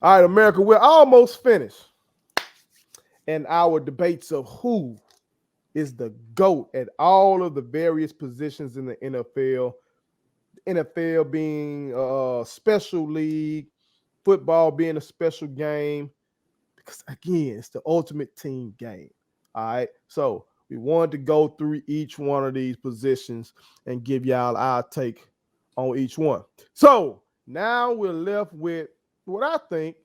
All right, America, we're almost finished in our debates of who is the GOAT at all of the various positions in the NFL. NFL being a special league, football being a special game, because again, it's the ultimate team game. All right. So we wanted to go through each one of these positions and give y'all our take on each one. So now we're left with what I think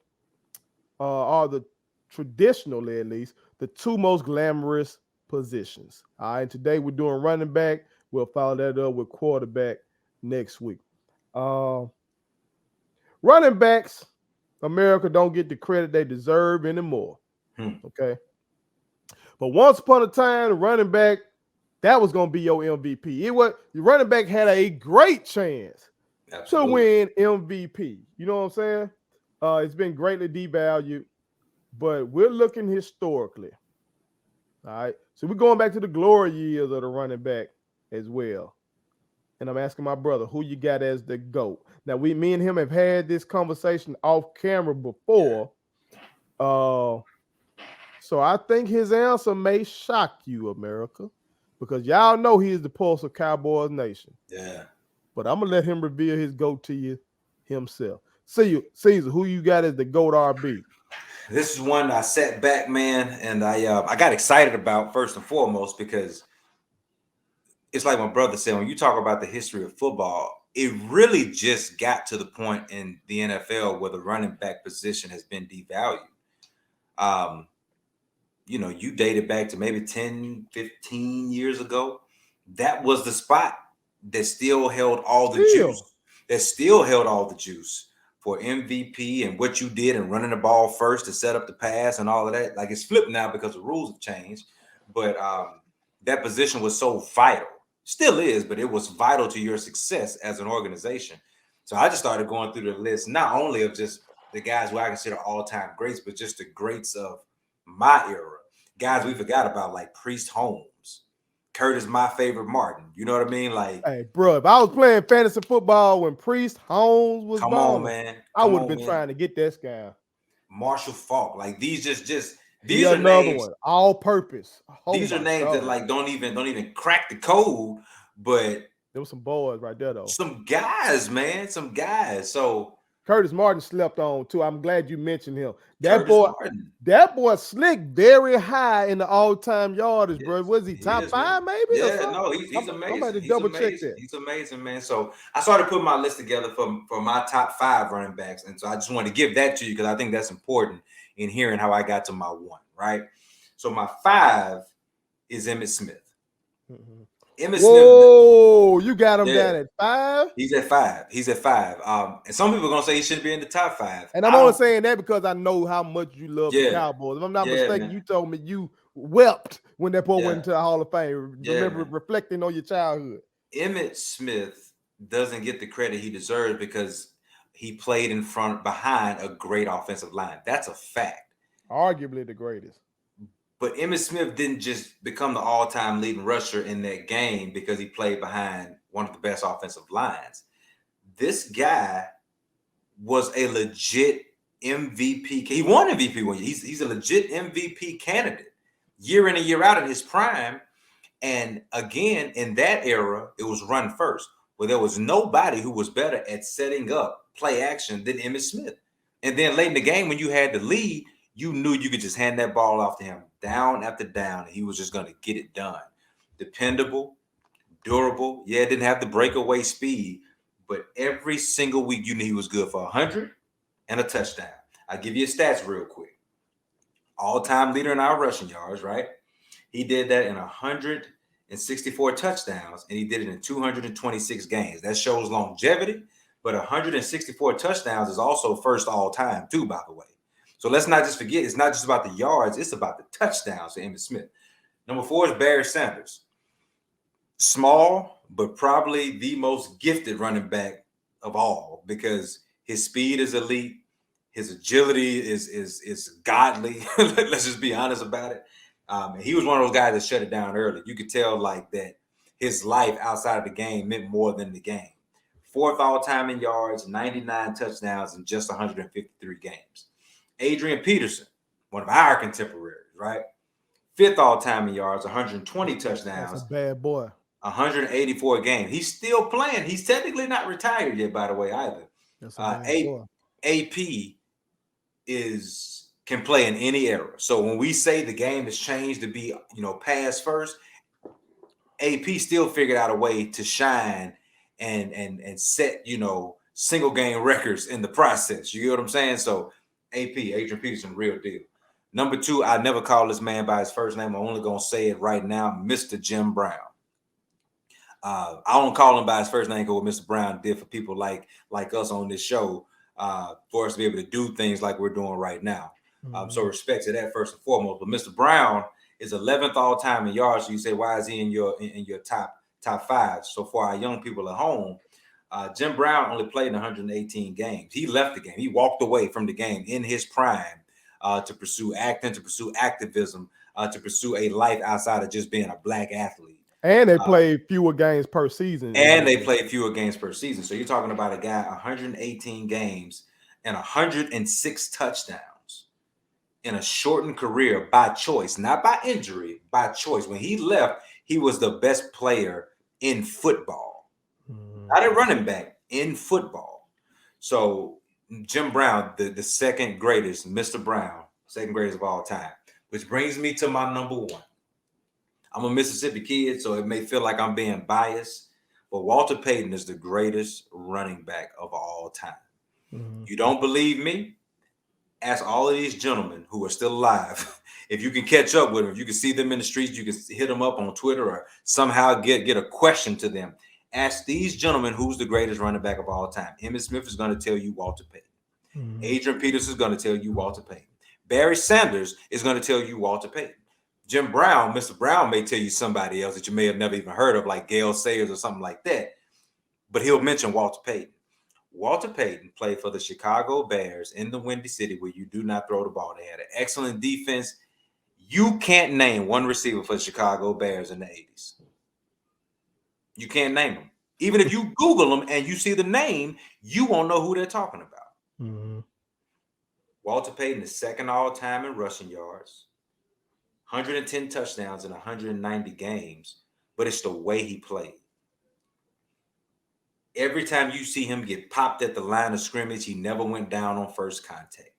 are the traditionally, at least, the two most glamorous positions. All right. Today we're doing running back. We'll follow that up with quarterback next week. Uh, Running backs, America don't get the credit they deserve anymore. Hmm. Okay. But once upon a time, the running back, that was going to be your MVP. It was the running back had a great chance to Absolutely. win MVP. You know what I'm saying? It's been greatly devalued, but we're looking historically. All right. So we're going back to the glory years of the running back as well. And I'm asking my brother, who you got as the GOAT? Now, me and him have had this conversation off camera Yeah. before. Uh, so I think his answer may shock you, America, because y'all know he is the pulse of Cowboys Nation. Yeah. But I'm gonna let him reveal his GOAT to you himself. See you, Caesar. Who you got as the GOAT RB? This is one I sat back, man, and I got excited about first and foremost because it's like my brother said, when you talk about the history of football, it really just got to the point in the NFL where the running back position has been devalued. Um, you dated back to maybe 10, 15 years ago. That was the spot that still held all the Still, juice, that still held all the juice for MVP and what you did and running the ball first to set up the pass and all of that. Like it's flipped now because the rules have changed. But that position was so vital, still is, but it was vital to your success as an organization. So I just started going through the list, not only of just the guys who I consider all-time greats, but just the greats of my era. Guys we forgot about, like Priest Holmes, Curtis, my favorite Martin. You know what I mean? Like, hey, bro, if I was playing fantasy football when Priest Holmes was come on, balling, man. I Come would have on, been man. trying to get that guy. Marshall Falk. Like these just He these are another names. one, all purpose. Oh These are my names that god, like don't even crack the code, but there was some boys right there though. some guys, man. Some guys. So Curtis Martin slept on too. I'm glad you mentioned him. That Curtis boy, Martin. that boy slick very high in the all-time yardage, bro. Yes, Was he he top is, man. five maybe or Yeah, something? no, he's I'm about amazing. to He's double check amazing. that. He's amazing, man. So I started putting my list together for my top five running backs, and so I just wanted to give that to you because I think that's important in hearing how I got to my one. Right. So my five is Emmitt Smith. Mhm. Emmitt Smith. Whoa, you got him Yeah, down at five? he's at five. He's at five. And some people are gonna say he shouldn't be in the top five. And I'm I only don't. saying that because I know how much you love the Yeah, Cowboys. If I'm not yeah, mistaken, man. you told me you wept when that boy went Yeah, into the Hall of Fame. yeah, Remember man. reflecting on your childhood. Emmitt Smith doesn't get the credit he deserves because he played in front behind a great offensive line. That's a fact. Arguably the greatest. But Emmitt Smith didn't just become the all-time leading rusher in that game because he played behind one of the best offensive lines. This guy was a legit MVP. He won MVP one year. He's a legit MVP candidate year in and year out in his prime. And again, in that era, it was run first, where there was nobody who was better at setting up play action than Emmitt Smith. And then late in the game, when you had the lead, you knew you could just hand that ball off to him down after down, and he was just going to get it done. Dependable, durable. Yeah, didn't have the breakaway speed, but every single week you knew he was good for 100 and a touchdown. I'll give you his stats real quick. All-time leader in our rushing yards, right? He did that in 164 touchdowns, and he did it in 226 games. That shows longevity, but 164 touchdowns is also first all time, too, by the way. So let's not just forget, it's not just about the yards, it's about the touchdowns for Emmitt Smith. Number 4 is Barry Sanders. Small, but probably the most gifted running back of all because his speed is elite. His agility is godly. Let's just be honest about it. And he was one of those guys that shut it down early. You could tell like that his life outside of the game meant more than the game. 4th all-time in yards, 99 touchdowns in just 153 games. Adrian Peterson, one of our contemporaries, right? 5th all-time in yards, 120 touchdowns. That's a bad boy. 184 games. He's still playing. He's technically not retired yet, by the way, either. That's a bad boy. AP can play in any era. So when we say the game has changed to be, pass first, AP still figured out a way to shine and set, single game records in the process. You get what I'm saying? So AP, Adrian Peterson, real deal. Number 2, I never call this man by his first name. I'm only going to say it right now, Mr. Jim Brown. I don't call him by his first name because what Mr. Brown did for people like us on this show, for us to be able to do things like we're doing right now. So respect to that first and foremost. But Mr. Brown is 11th all time in yards. So you say, why is he in your top 5? So for our young people at home, Jim Brown only played in 118 games. He left the game. He walked away from the game in his prime to pursue acting, to pursue activism, to pursue a life outside of just being a black athlete. And they played fewer games per season. So you're talking about a guy 118 games and 106 touchdowns in a shortened career by choice, not by injury, by choice. When he left, he was the best player in football, not a running back, in football. So Jim Brown, the second greatest, Mr. Brown, second greatest of all time, which brings me to my number 1. I'm a Mississippi kid, so it may feel like I'm being biased, but Walter Payton is the greatest running back of all time. You don't believe me? Ask all of these gentlemen who are still alive. If you can catch up with them, if you can see them in the streets, you can hit them up on Twitter or somehow get a question to them. Ask these gentlemen who's the greatest running back of all time. Emmitt Smith is going to tell you Walter Payton. Adrian Peterson is going to tell you Walter Payton. Barry Sanders is going to tell you Walter Payton. Jim Brown, Mr. Brown may tell you somebody else that you may have never even heard of, like Gale Sayers or something like that, but he'll mention Walter Payton. Walter Payton played for the Chicago Bears in the Windy City where you do not throw the ball. They had an excellent defense. You can't name one receiver for the Chicago Bears in the 80s. You can't name them. Even if you Google them and you see the name, you won't know who they're talking about. Walter Payton is second all-time in rushing yards. 110 touchdowns in 190 games, but it's the way he played. Every time you see him get popped at the line of scrimmage, he never went down on first contact.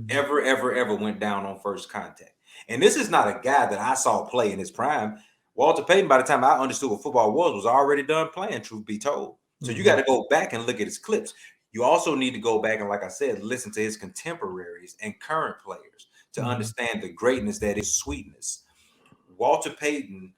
Ever went down on first contact. And this is not a guy that I saw play in his prime. Walter Payton, by the time I understood what football was already done playing, truth be told. So you got to go back and look at his clips. You also need to go back and, like I said, listen to his contemporaries and current players to understand the greatness that is sweetness. Walter Payton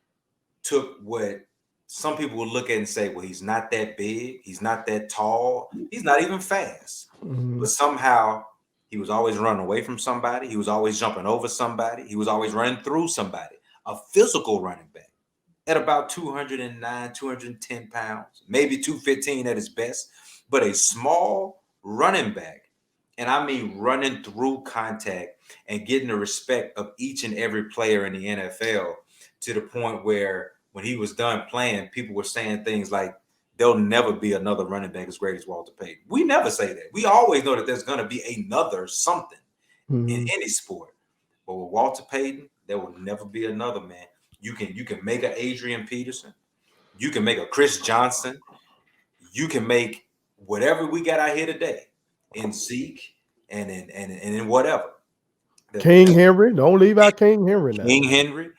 took what some people will look at and say, well, he's not that big. He's not that tall. He's not even fast. But somehow he was always running away from somebody. He was always jumping over somebody. He was always running through somebody. A physical running back at about 209, 210 pounds, maybe 215 at his best, but a small running back. And I mean running through contact and getting the respect of each and every player in the NFL to the point where when he was done playing, people were saying things like, there'll never be another running back as great as Walter Payton. We never say that. We always know that there's going to be another something in any sport. But with Walter Payton, there will never be another, man. You can make an Adrian Peterson. You can make a Chris Johnson. You can make whatever we got out here today in Zeke and in whatever. King Henry. Don't leave out King Henry now. King Henry.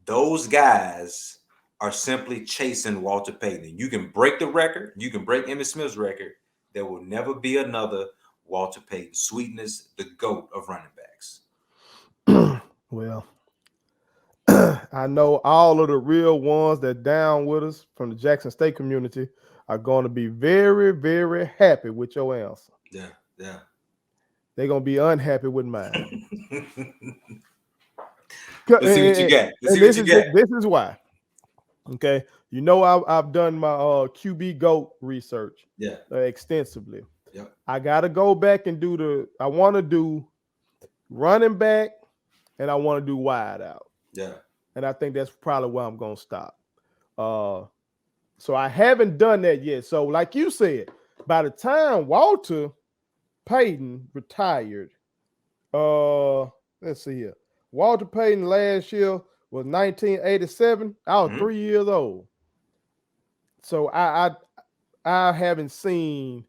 Those guys are simply chasing Walter Payton. You can break the record. You can break Emmitt Smith's record. There will never be another Walter Payton. Sweetness, the GOAT of running backs. Well, I know all of the real ones that down with us from the Jackson State community are going to be very, very happy with your answer. Yeah. They're going to be unhappy with mine. Let's see what you got. This is why. Okay. You know, I've done my QB GOAT research extensively. Yep. I got to go back and I want to do running back and I want to do wide out. Yeah. And I think that's probably where I'm going to stop. So I haven't done that yet. So, like you said, by the time Walter Payton retired, let's see here. Walter Payton last year was 1987. I was 3 years old. So I haven't seen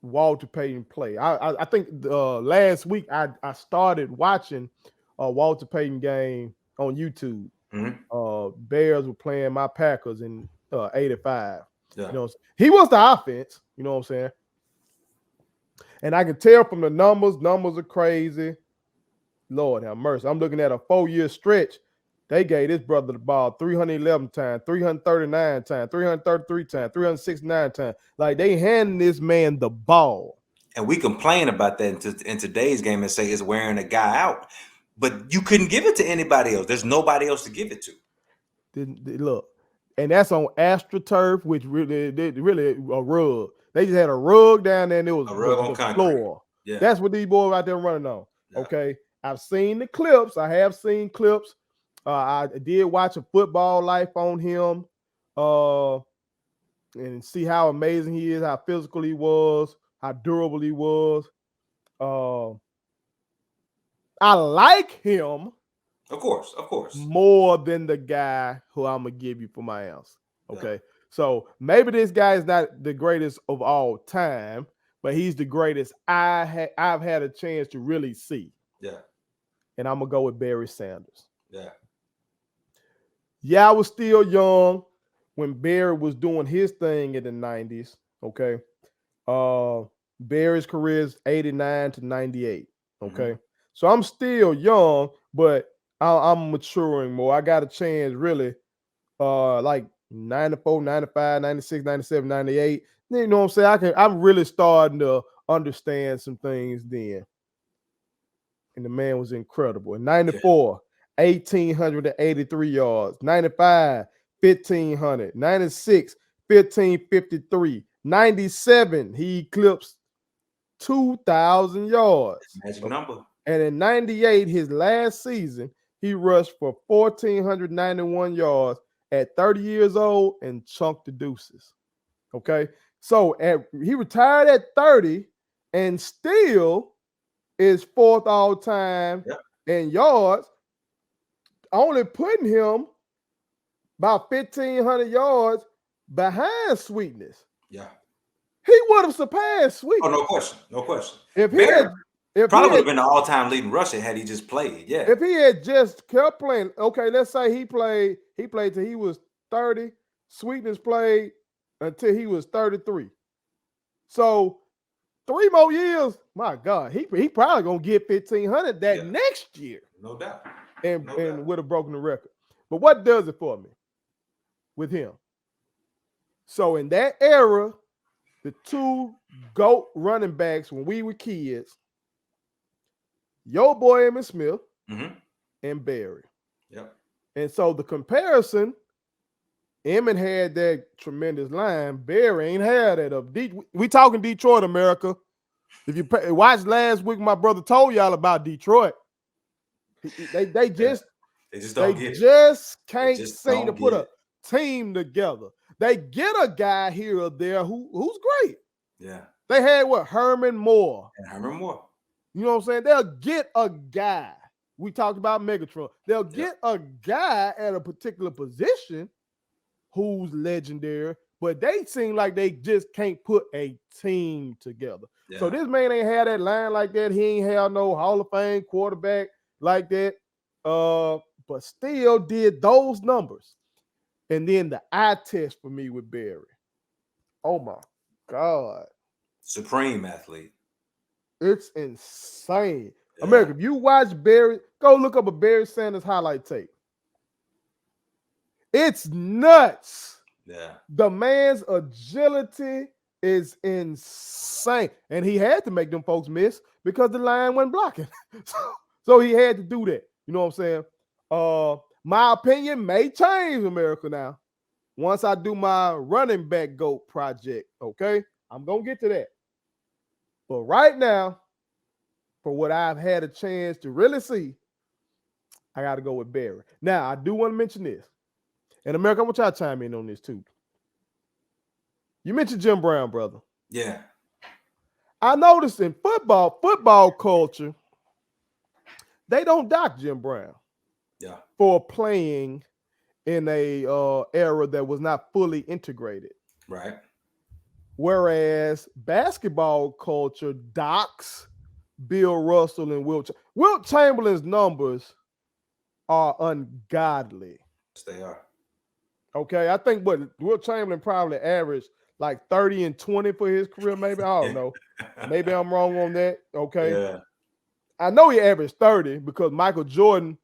Walter Payton play. I think last week I started watching a Walter Payton game on YouTube. Bears were playing my Packers in 85. Yeah. You know, he was the offense, you know what I'm saying? And I can tell from the numbers are crazy. Lord have mercy. I'm looking at a 4-year stretch. They gave this brother the ball 311 times, 339 times, 333 times, 369 times. Like, they handing this man the ball. And we complain about that in today's game and say it's wearing a guy out. But you couldn't give it to anybody else. There's nobody else to give it to. Look, and that's on AstroTurf, which really a rug. They just had a rug down there and it was a rug on the floor. Yeah. That's what these boys out there running on. Yeah. Okay. I've seen the clips. I have seen clips. I did watch a Football Life on him and see how amazing he is, how physical he was, how durable he was. I like him. Of course. More than the guy who I'm going to give you for my answer. Okay. Yeah. So maybe this guy is not the greatest of all time, but he's the greatest I've had a chance to really see. Yeah. And I'm going to go with Barry Sanders. Yeah, I was still young when Barry was doing his thing in the 90s. Okay. Barry's career is 89 to 98. Okay. So I'm still young, but I'm maturing more. I got a chance really like 94, 95, 96, 97, 98. You know what I'm saying? I'm really starting to understand some things then. And the man was incredible. In 94, 1,883 yards. 95, 1,500. 96, 1,553. 97, he eclipsed 2,000 yards. Magic number. And in 98, his last season, he rushed for 1,491 yards at 30 years old and chunked the deuces. Okay? So he retired at 30 and still is fourth all time in yards, only putting him about 1,500 yards behind Sweetness. Yeah. He would have surpassed Sweetness. Oh, no question. If he had probably would have been the all-time leading rusher had he just played. Yeah. If he had just kept playing, okay, let's say he played till he was 30. Sweetness played until he was 33. So 3 more years, my God, he probably gonna get 1,500 that next year. No doubt. And would have broken the record. But what does it for me with him? So in that era, the two GOAT running backs when we were kids, your boy Emmitt Smith and Barry. Yep. And so the comparison, Emmitt had that tremendous line. Barry ain't had that. We talking Detroit, America. If you watch last week, my brother told y'all about Detroit. They just can't seem to put a team together. They get a guy here or there who's great. Yeah. They had Herman Moore. And Herman Moore. You know what I'm saying? They'll get a guy. We talked about Megatron. They'll get a guy at a particular position who's legendary, but they seem like they just can't put a team together. Yeah. So this man ain't had that line like that. He ain't had no Hall of Fame quarterback like that. But still did those numbers. And then the eye test for me with Barry. Oh my God. Supreme athlete. It's insane. Yeah. America, if you watch Barry, go look up a Barry Sanders highlight tape. It's nuts. Yeah. The man's agility is insane. And he had to make them folks miss because the line wasn't blocking. So he had to do that. You know what I'm saying? My opinion may change, America, now. Once I do my running back GOAT project, okay? I'm going to get to that. But right now, for what I've had a chance to really see, I got to go with Barry. Now, I do want to mention this. And America, I want y'all to chime in on this too. You mentioned Jim Brown, brother. Yeah. I noticed in football culture, they don't dock Jim Brown Yeah. for playing in a era that was not fully integrated. Right. Whereas basketball culture docks Bill Russell and Wilt Chamberlain's numbers are ungodly. Yes, they are. Okay, I think what Wilt Chamberlain probably averaged like 30 and 20 for his career, maybe. I don't know. Maybe I'm wrong on that. Okay. Yeah. I know he averaged 30 because Michael Jordan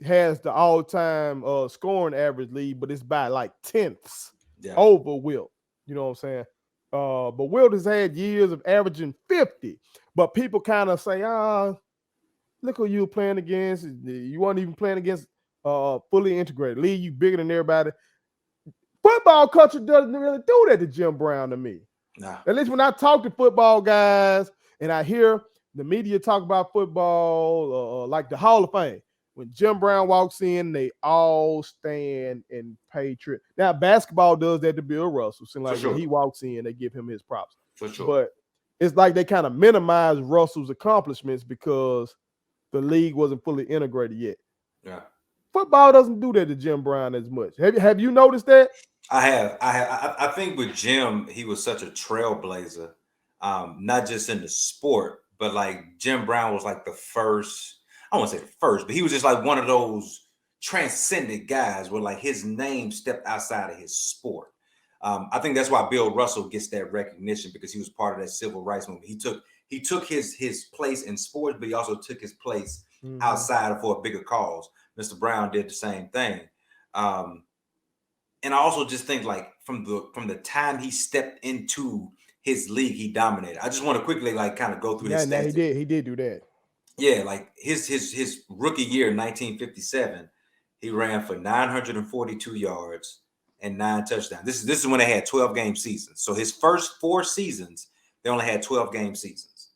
has the all-time scoring average lead, but it's by like tenths over Wilt. You know what I'm saying? But Wilt has had years of averaging 50. But people kind of say, look who you were playing against. You weren't even playing against fully integrated league. You bigger than everybody. Football culture doesn't really do that to Jim Brown to me. Nah. At least when I talk to football guys and I hear the media talk about football, like the Hall of Fame, when Jim Brown walks in, they all stand and pay tribute. Now, basketball does that to Bill Russell. So like when he walks in, they give him his props. For sure. But it's like they kind of minimize Russell's accomplishments because the league wasn't fully integrated yet. Yeah. Football doesn't do that to Jim Brown as much. Have you noticed that? I have. I think with Jim, he was such a trailblazer, not just in the sport, but like Jim Brown was like the first. I won't say the first, but he was just like one of those transcendent guys where like his name stepped outside of his sport. I think that's why Bill Russell gets that recognition because he was part of that civil rights movement. He took his place in sports, but he also took his place outside for a bigger cause. Mr. Brown did the same thing. And I also just think like from the time he stepped into his league, he dominated. I just want to quickly like kind of go through his stats. He did do that. Yeah, like his rookie year, 1957, he ran for 942 yards and 9 touchdowns. This is when they had 12-game seasons. So his first 4 seasons, they only had 12-game seasons.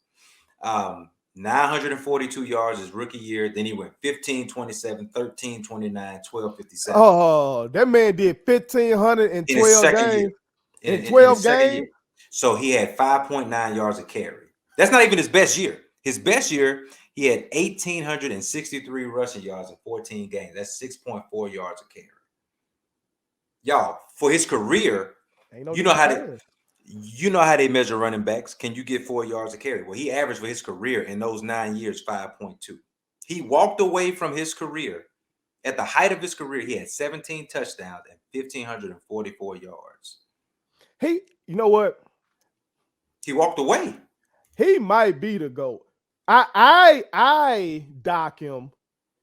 942 yards his rookie year. Then he went 15, 27, 13, 29, 12, 57. Oh, that man did 1,512 games in 12 games. So he had 5.9 yards a carry. That's not even his best year. His best year, he had 1,863 rushing yards in 14 games. That's 6.4 yards a carry. Y'all, for his career, you know how they measure running backs. Can you get 4 yards a carry? Well, he averaged for his career in those 9 years 5.2. He walked away from his career. At the height of his career, he had 17 touchdowns and 1,544 yards. You know what? He walked away. He might be the GOAT. I dock him.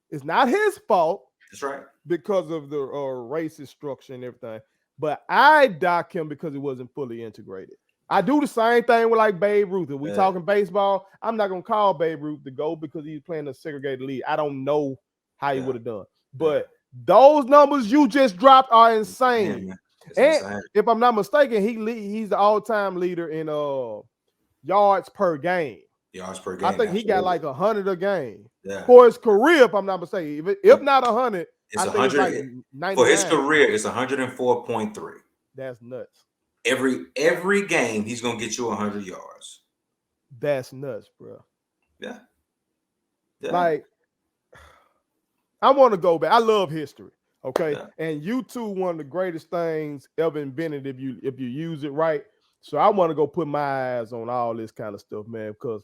It's not his fault. That's right. Because of the racist structure and everything. But I dock him because it wasn't fully integrated. I do the same thing with like Babe Ruth. If we talking baseball, I'm not going to call Babe Ruth the GOAT because he's playing a segregated league. I don't know how he would have done. But those numbers you just dropped are insane. And if I'm not mistaken, he's the all-time leader in yards per game. Yards per game. I think he got like 100 a game. Yeah. For his career, if I'm not mistaken. If not 100, it's I think it's like 99. For his career, it's 104.3. That's nuts. Every game, he's gonna get you 100 yards. That's nuts, bro. Yeah. Like, I want to go back. I love history. Okay. Yeah. And YouTube, one of the greatest things ever invented if you use it right. So I want to go put my eyes on all this kind of stuff, man, because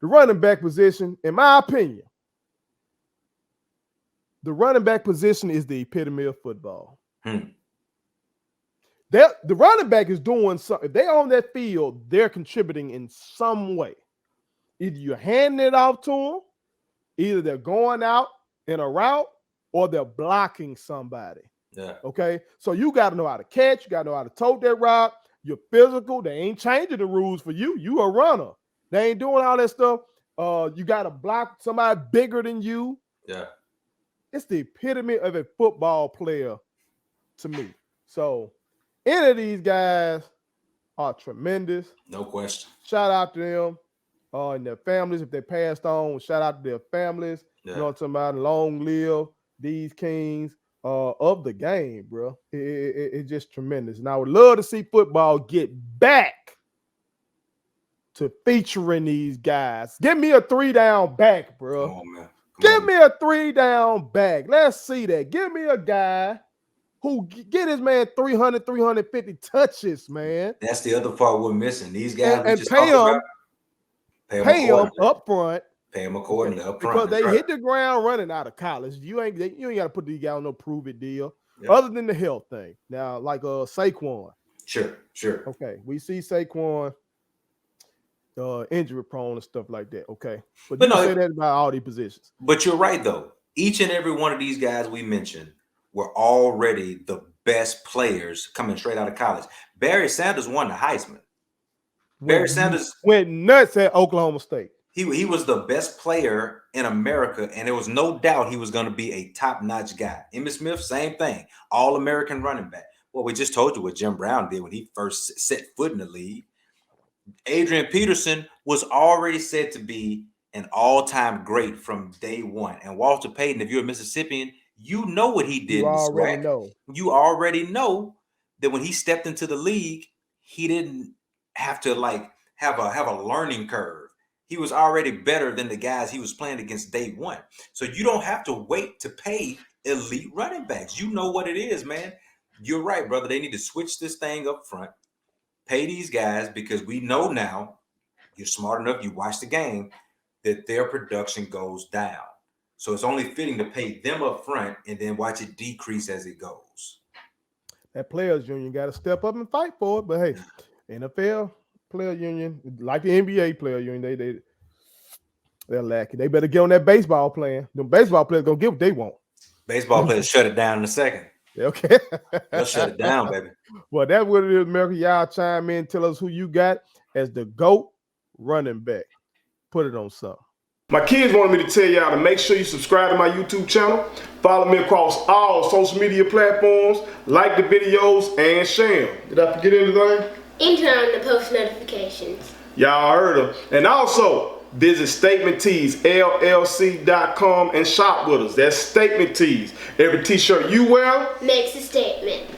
the running back position, in my opinion, the running back position is the epitome of football. The running back is doing something. If they're on that field, they're contributing in some way. Either you're handing it off to them, either they're going out in a route, or they're blocking somebody. Yeah. Okay. So you got to know how to catch. You got to know how to tote that route. You're physical. They ain't changing the rules for you. You a runner. They ain't doing all that stuff. You got to block somebody bigger than you. Yeah. It's the epitome of a football player to me. So any of these guys are tremendous. No question. Shout out to them and their families. If they passed on, shout out to their families. Yeah. You know what I'm talking about? Long live these kings. of the game, bro. It's just tremendous. And I would love to see football get back to featuring these guys. Give me a 3-down back, bro. Come on, man. Give me a 3-down back. Let's see that. Give me a guy who get his man 300, 350 touches, man. That's the other part we're missing. These guys and pay them up front. Pay them accordingly up front. Because they hit the ground running out of college. You ain't got to put these guys on no prove it deal. Yep. Other than the health thing. Now, like Saquon. Sure. Okay, we see Saquon injury prone and stuff like that. Okay, but you say that about all these positions. But you're right though. Each and every one of these guys we mentioned were already the best players coming straight out of college. Barry Sanders won the Heisman. Barry Sanders went nuts at Oklahoma State. He was the best player in America, and there was no doubt he was going to be a top-notch guy. Emmitt Smith, same thing, all-American running back. Well, we just told you what Jim Brown did when he first set foot in the league. Adrian Peterson was already said to be an all-time great from day one. And Walter Payton, if you're a Mississippian, you know what he did. You already know that when he stepped into the league, he didn't have to have a learning curve. He was already better than the guys he was playing against day one. So you don't have to wait to pay elite running backs. You know what it is, man. You're right, brother. They need to switch this thing up front. Pay these guys, because we know now, you're smart enough, you watch the game, that their production goes down. So it's only fitting to pay them up front and then watch it decrease as it goes. That players union got to step up and fight for it. But hey, NFL player union, like the NBA player union, they're lacking. They better get on that baseball playing. The baseball players gonna get what they want. Baseball players shut it down in a second. Okay. They'll shut it down, baby. Well, that's what it is, America. Y'all chime in, tell us who you got as the GOAT running back. Put it on something. My kids wanted me to tell y'all to make sure you subscribe to my YouTube channel, follow me across all social media platforms, like the videos, and share them. Did I forget anything? And turn on the post notifications. Y'all heard them. And also, visit Statement Tees, LLC.com, and shop with us. That's Statement Tees. Every t-shirt you wear makes a statement.